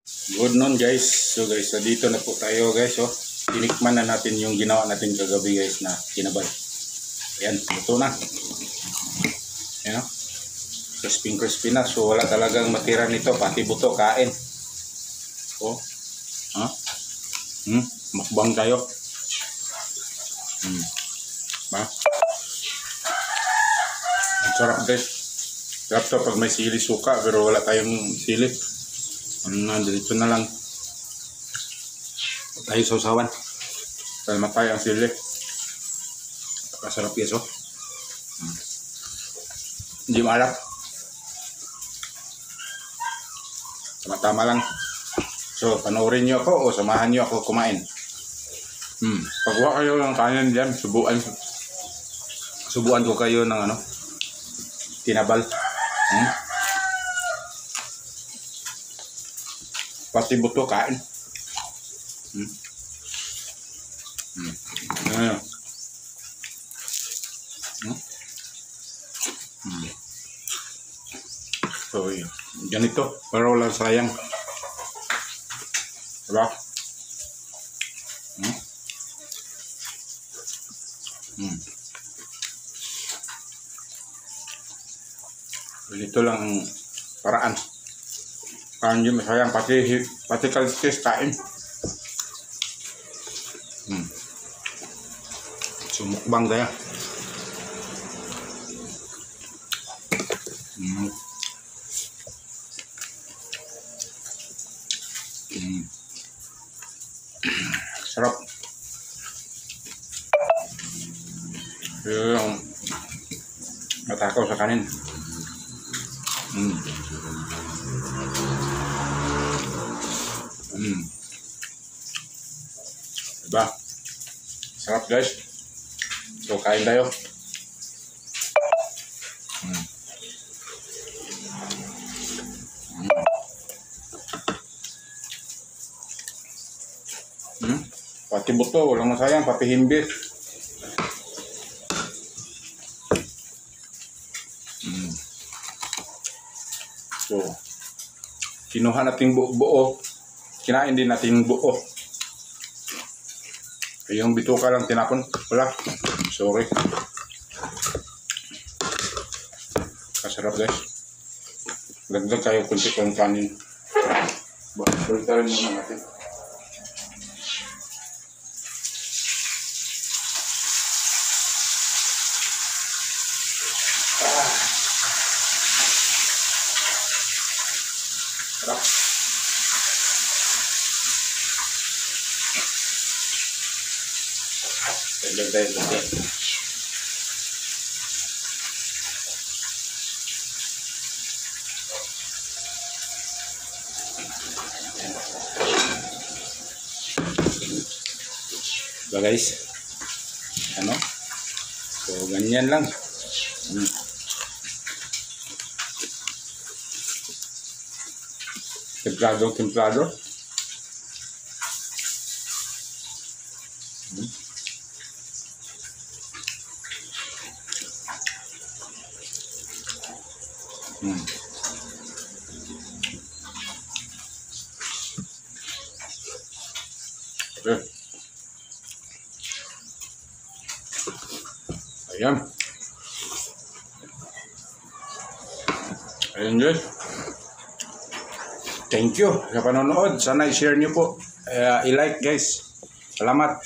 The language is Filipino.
Good noon guys. So guys, dito na po tayo guys. Oh. Tinikman na natin yung ginawa natin kagabi guys na kinabay. Ayan, luto na. Ayan o. Crispy na. So wala talagang matira nito. Pati buto, kain. Oh. Ha? Makbang tayo. Ba? Ang sarap guys. Sarap to pag may sili suka pero wala tayong sili. Dito na lang tayo sausawan. Dahil matay ang sili. Kasarap yes oh. Hindi maalap. Tama-tama lang. So panoorin nyo ako o samahan nyo ako kumain. Pagwa kayo ng kanin dyan, subuan ko kayo ng ano, tinabal. Pati buto kain. Ayan. So, ganito. Pero wala sayang. Diba? Ganito lang ang paraan. Parang hindi masayang. Pati kaliskis kain. Sumukbang kaya. Sarap. Yung matakaw sa kanin. Diba? Sarap guys. So kain tayo. Pati buto, walang masayang, pati himbis. So, kinuha natin buo, kinain din natin buo. Yung bituka lang tinapon, wala. Sorry. Kasarap guys. Dagdag kayo kunti kong kanin. Balitaan muna natin. Sarap. Dagdag. Diba guys? Ano? So ganyan lang. Templado. Okay. Ayan. Ayan guys. Thank you sa panonood. Sana i-share nyo po. I-like guys. Salamat.